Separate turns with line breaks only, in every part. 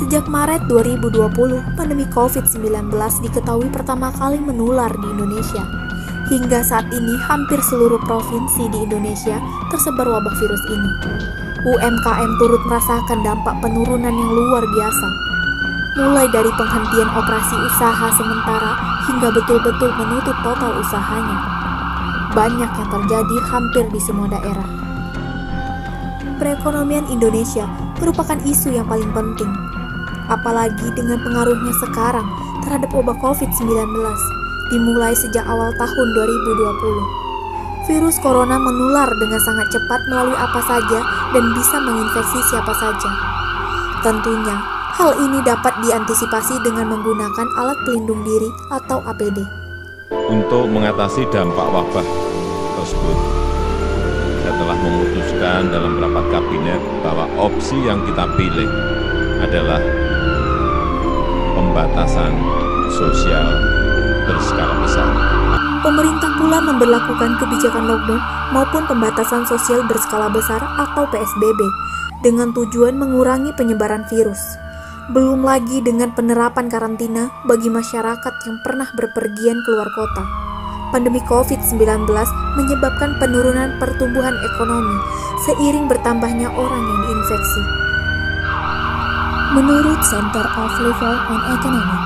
Sejak Maret 2020, pandemi COVID-19 diketahui pertama kali menular di Indonesia. Hingga saat ini, hampir seluruh provinsi di Indonesia tersebar wabah virus ini. UMKM turut merasakan dampak penurunan yang luar biasa. Mulai dari penghentian operasi usaha sementara hingga betul-betul menutup total usahanya. Banyak yang terjadi hampir di semua daerah. Perekonomian Indonesia merupakan isu yang paling penting, apalagi dengan pengaruhnya sekarang terhadap wabah COVID-19 dimulai sejak awal tahun 2020. Virus corona menular dengan sangat cepat melalui apa saja dan bisa menginfeksi siapa saja. Tentunya, hal ini dapat diantisipasi dengan menggunakan alat pelindung diri atau APD.
Untuk mengatasi dampak wabah tersebut, saya telah memutuskan dalam rapat kabinet bahwa opsi yang kita pilih adalah pembatasan sosial berskala besar.
Pemerintah pula memberlakukan kebijakan lockdown maupun pembatasan sosial berskala besar atau PSBB dengan tujuan mengurangi penyebaran virus. Belum lagi dengan penerapan karantina bagi masyarakat yang pernah berpergian keluar kota. Pandemi COVID-19 menyebabkan penurunan pertumbuhan ekonomi seiring bertambahnya orang yang diinfeksi. Menurut Center of Level on Economic,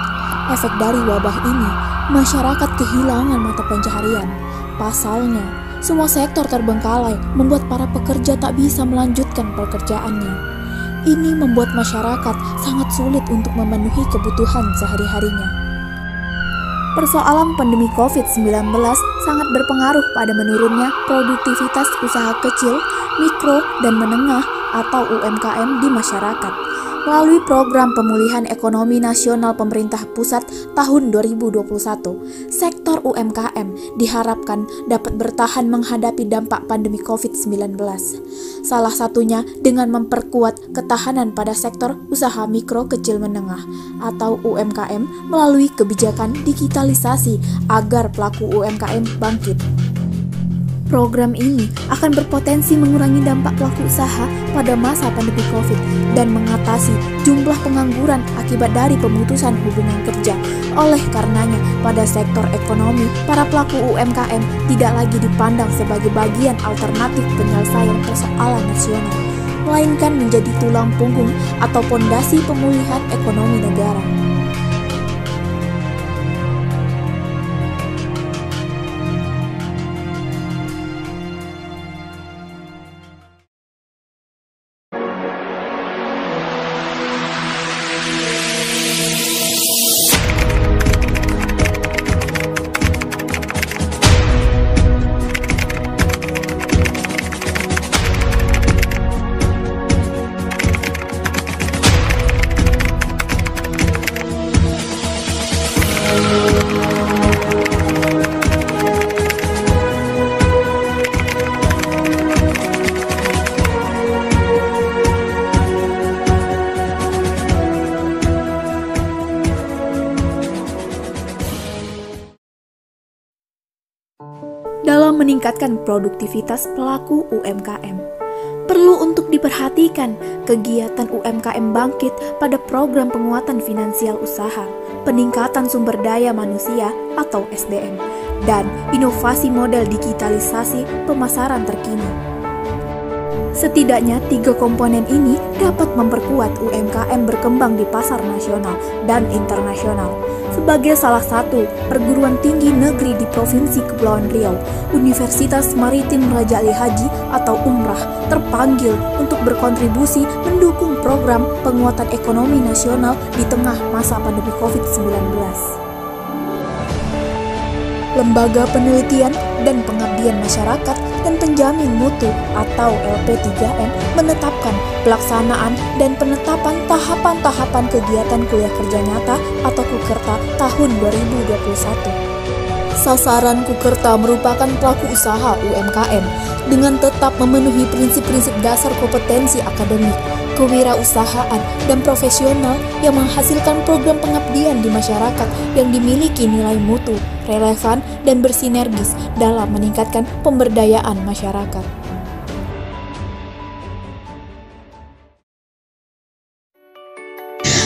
efek dari wabah ini, masyarakat kehilangan mata pencaharian. Pasalnya, semua sektor terbengkalai membuat para pekerja tak bisa melanjutkan pekerjaannya. Ini membuat masyarakat sangat sulit untuk memenuhi kebutuhan sehari-harinya. Persoalan pandemi COVID-19 sangat berpengaruh pada menurunnya produktivitas usaha kecil, mikro, dan menengah atau UMKM di masyarakat. Melalui program pemulihan ekonomi nasional pemerintah pusat tahun 2021, sektor UMKM diharapkan dapat bertahan menghadapi dampak pandemi COVID-19. Salah satunya dengan memperkuat ketahanan pada sektor usaha mikro kecil menengah atau UMKM melalui kebijakan digitalisasi agar pelaku UMKM bangkit. Program ini akan berpotensi mengurangi dampak pelaku usaha pada masa pandemi COVID dan mengatasi jumlah pengangguran akibat dari pemutusan hubungan kerja. Oleh karenanya, pada sektor ekonomi, para pelaku UMKM tidak lagi dipandang sebagai bagian alternatif penyelesaian persoalan nasional, melainkan menjadi tulang punggung atau pondasi pemulihan ekonomi negara. Dalam meningkatkan produktivitas pelaku UMKM, perlu untuk diperhatikan kegiatan UMKM bangkit pada program penguatan finansial usaha, peningkatan sumber daya manusia atau SDM, dan inovasi model digitalisasi pemasaran terkini. Setidaknya 3 komponen ini dapat memperkuat UMKM berkembang di pasar nasional dan internasional. Sebagai salah satu perguruan tinggi negeri di Provinsi Kepulauan Riau, Universitas Maritim Raja Ali Haji atau Umrah terpanggil untuk berkontribusi mendukung program penguatan ekonomi nasional di tengah masa pandemi COVID-19. Lembaga Penelitian dan Pengabdian Masyarakat dan Penjamin Mutu atau LP3M menetapkan pelaksanaan dan penetapan tahapan-tahapan kegiatan kuliah kerja nyata atau KUKERTA tahun 2021. Sasaran KUKERTA merupakan pelaku usaha UMKM dengan tetap memenuhi prinsip-prinsip dasar kompetensi akademik, kewirausahaan, dan profesional yang menghasilkan program pengabdian di masyarakat yang dimiliki nilai mutu, relevan, dan bersinergis dalam meningkatkan pemberdayaan masyarakat.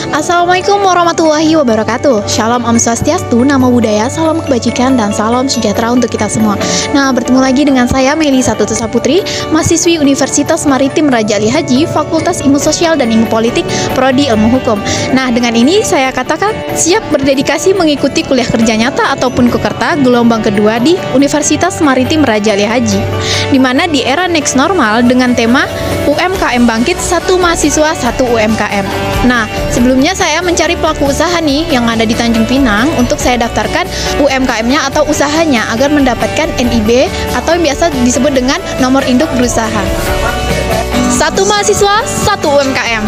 Assalamualaikum warahmatullahi wabarakatuh. Shalom Om Swastiastu, Namo Buddhaya, salam kebajikan dan salam sejahtera untuk kita semua. Nah, bertemu lagi dengan saya Meli Satutusa Putri, mahasiswi Universitas Maritim Raja Ali Haji, Fakultas Ilmu Sosial dan Ilmu Politik, Prodi Ilmu Hukum. Nah, dengan ini saya katakan siap berdedikasi mengikuti kuliah kerja nyata ataupun kukerta gelombang kedua di Universitas Maritim Raja Ali Haji, di mana di era next normal dengan tema UMKM Bangkit, satu mahasiswa satu UMKM. Nah, sebelumnya saya mencari pelaku usaha nih yang ada di Tanjung Pinang untuk saya daftarkan UMKM-nya atau usahanya agar mendapatkan NIB atau yang biasa disebut dengan nomor induk berusaha. Satu mahasiswa, satu UMKM.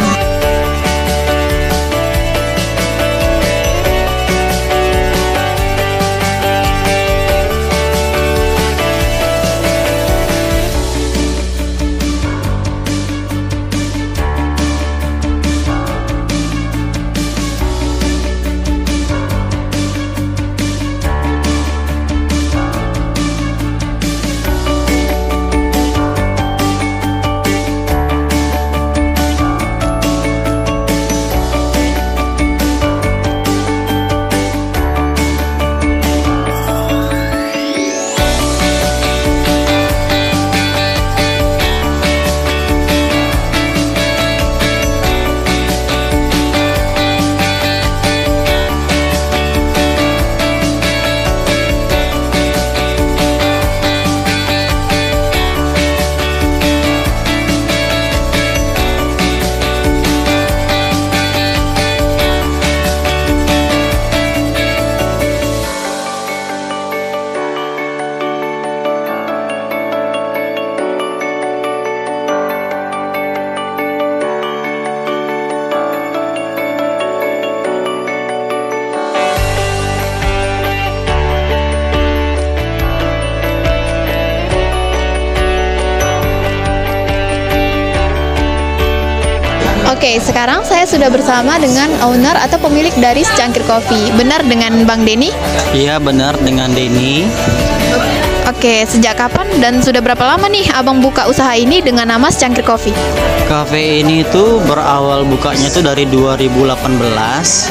Oke, sekarang saya sudah bersama dengan owner atau pemilik dari Secangkir Coffee. Benar dengan Bang Denny?
Iya, benar dengan Denny.
Oke, sejak kapan dan sudah berapa lama nih Abang buka usaha ini dengan nama Secangkir Coffee?
Cafe ini tuh berawal bukanya tuh dari 2018.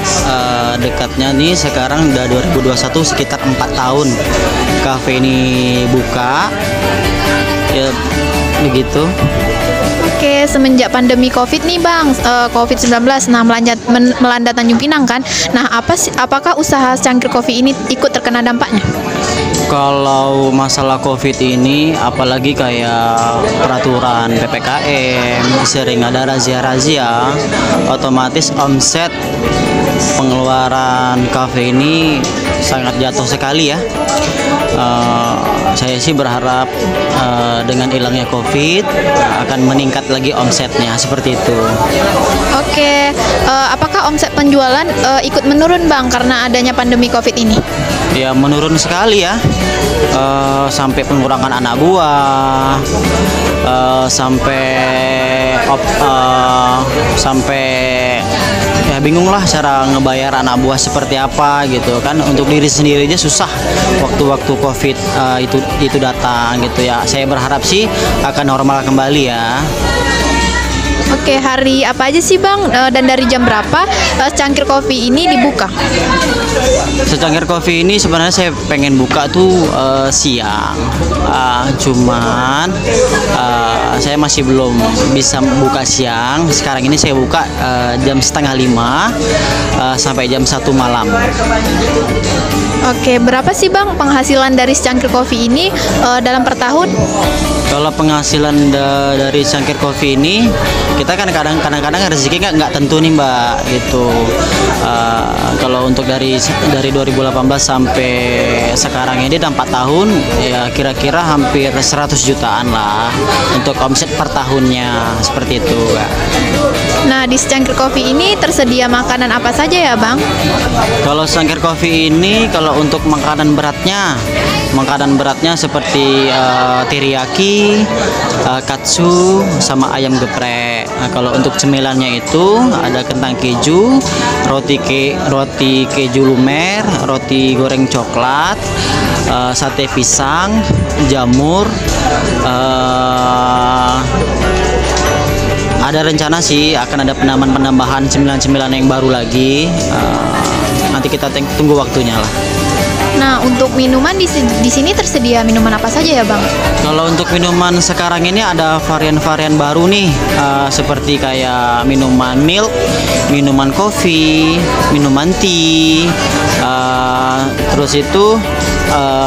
Dekatnya nih sekarang udah 2021, sekitar 4 tahun. Cafe ini buka. Ya, begitu.
Oke, semenjak pandemi COVID nih Bang, COVID-19, nah melanda Tanjung Pinang kan. Nah, apakah usaha Secangkir Coffee ini ikut terkena dampaknya?
Kalau masalah COVID ini, apalagi kayak peraturan PPKM, sering ada razia-razia, otomatis omset pengeluaran kafe ini sangat jatuh sekali ya. Saya sih berharap dengan hilangnya COVID akan meningkat lagi omsetnya, seperti itu.
Oke, apakah omset penjualan ikut menurun Bang karena adanya pandemi COVID ini?
Ya, menurun sekali ya. Sampai pengurangan anak buah, sampai ya bingung lah cara ngebayar anak buah seperti apa gitu kan. Untuk diri sendiri aja susah waktu-waktu COVID itu datang gitu ya. Saya berharap sih akan normal kembali ya.
Oke, hari apa aja sih Bang dan dari jam berapa Secangkir Coffee ini dibuka?
Secangkir Coffee ini sebenarnya saya pengen buka tuh siang, cuman saya masih belum bisa buka siang. Sekarang ini saya buka jam 4:30 sampai jam 1 malam.
Oke, berapa sih Bang penghasilan dari Secangkir Coffee ini dalam per tahun?
Kalau penghasilan dari Secangkir Coffee ini, kita kan kadang-kadang rezeki nggak tentu nih Mbak gitu. Kalau untuk dari 2018 sampai sekarang ini udah 4 tahun, ya kira-kira hampir 100 jutaan lah untuk omset per tahunnya, seperti itu Kak.
Nah, di Secangkir Coffee ini tersedia makanan apa saja ya Bang?
Kalau Secangkir Coffee ini, kalau untuk makanan beratnya seperti teriyaki, katsu, sama ayam geprek. Nah, kalau untuk cemilannya itu ada kentang keju, roti keju lumer, roti goreng coklat, sate pisang, jamur, ada rencana sih akan ada penambahan cemilan-cemilan yang baru lagi. Nanti kita tunggu waktunya lah.
Nah, untuk minuman di sini tersedia minuman apa saja ya, Bang?
Kalau untuk minuman sekarang ini ada varian-varian baru nih, seperti kayak minuman milk, minuman kopi, minuman tea, terus itu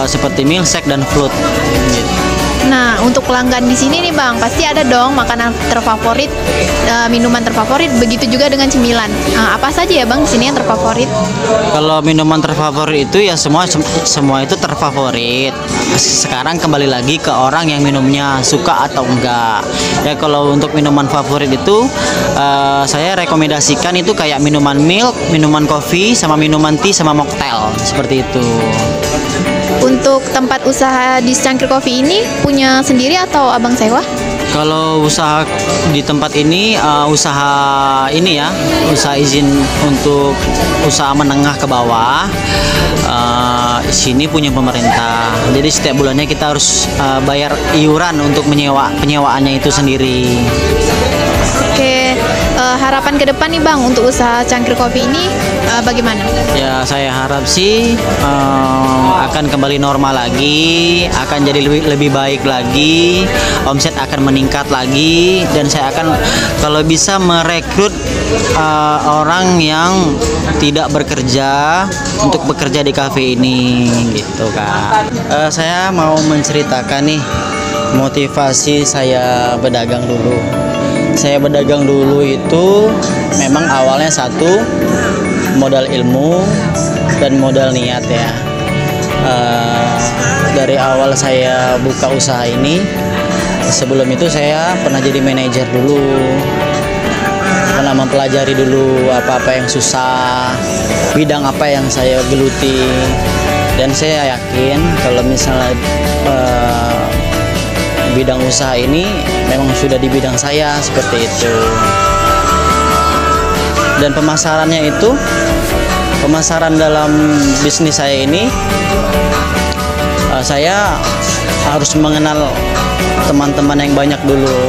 seperti milkshake dan float. Gitu.
Nah, untuk pelanggan di sini nih, Bang, pasti ada dong makanan terfavorit, minuman terfavorit, begitu juga dengan cemilan. Apa saja ya, Bang, di sini yang terfavorit?
Kalau minuman terfavorit itu ya semua itu terfavorit. Sekarang kembali lagi ke orang yang minumnya suka atau enggak. Ya kalau untuk minuman favorit itu saya rekomendasikan itu kayak minuman milk, minuman kopi, sama minuman tea sama mocktail seperti itu.
Untuk tempat usaha di Secangkir Coffee ini punya sendiri atau Abang sewa?
Kalau usaha di tempat ini usaha izin untuk usaha menengah ke bawah. Sini punya pemerintah. Jadi setiap bulannya kita harus bayar iuran untuk penyewaannya itu sendiri.
Oke, harapan ke depan nih, Bang, untuk usaha Cangkir Coffee ini bagaimana?
Ya saya harap sih akan kembali normal lagi, akan jadi lebih baik lagi, omset akan meningkat lagi, dan saya akan kalau bisa merekrut orang yang tidak bekerja untuk bekerja di kafe ini, gitu kan. Saya mau menceritakan nih motivasi saya berdagang dulu. Saya berdagang dulu itu memang awalnya satu modal ilmu dan modal niat ya. Dari awal saya buka usaha ini, sebelum itu saya pernah jadi manajer dulu, pernah mempelajari dulu apa-apa yang susah, bidang apa yang saya geluti, dan saya yakin kalau misalnya bidang usaha ini memang sudah di bidang saya seperti itu. Dan pemasaran dalam bisnis saya ini, saya harus mengenal teman-teman yang banyak dulu.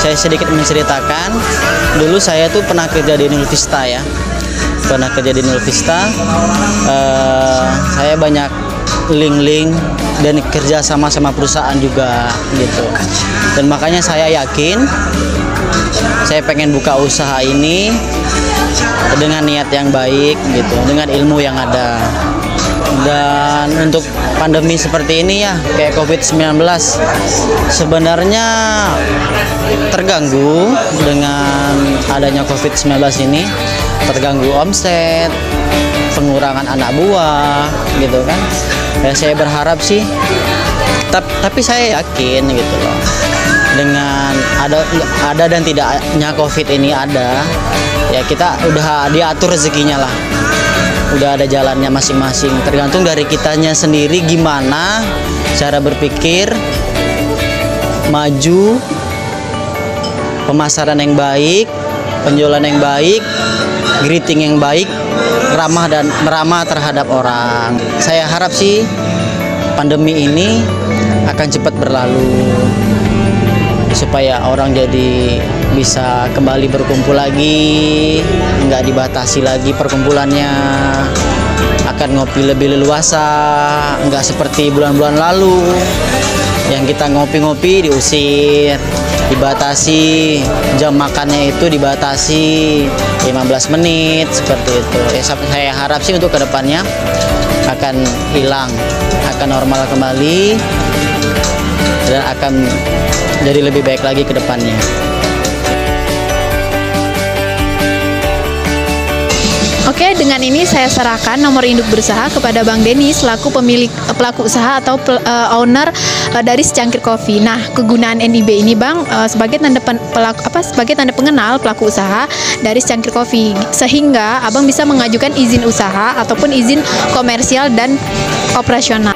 Saya sedikit menceritakan, dulu saya tuh pernah kerja di Nul Vista ya. Pernah kerja di Nul Vista, saya banyak link-link dan kerja sama perusahaan juga gitu. Dan makanya saya yakin saya pengen buka usaha ini dengan niat yang baik gitu, dengan ilmu yang ada. Dan untuk pandemi seperti ini ya, kayak COVID-19, sebenarnya terganggu dengan adanya COVID-19 ini, terganggu omset, pengurangan anak buah gitu kan. Ya, saya berharap sih, tapi saya yakin gitu loh, dengan ada dan tidaknya COVID ini ada, ya kita udah diatur rezekinya lah, udah ada jalannya masing-masing. Tergantung dari kitanya sendiri gimana cara berpikir, maju, pemasaran yang baik, penjualan yang baik, greeting yang baik, ramah dan meramah terhadap orang. Saya harap sih pandemi ini akan cepat berlalu, supaya orang jadi bisa kembali berkumpul lagi, nggak dibatasi lagi perkumpulannya, akan ngopi lebih leluasa, nggak seperti bulan-bulan lalu yang kita ngopi-ngopi diusir, dibatasi, jam makannya itu dibatasi 15 menit seperti itu. Ya, saya harap sih untuk kedepannya akan hilang, akan normal kembali, dan akan jadi lebih baik lagi ke depannya.
Oke, dengan ini saya serahkan nomor induk berusaha kepada Bang Denny selaku pelaku usaha atau owner dari Secangkir Coffee. Nah, kegunaan NIB ini, Bang, sebagai tanda pengenal pelaku usaha dari Secangkir Coffee, sehingga Abang bisa mengajukan izin usaha ataupun izin komersial dan operasional.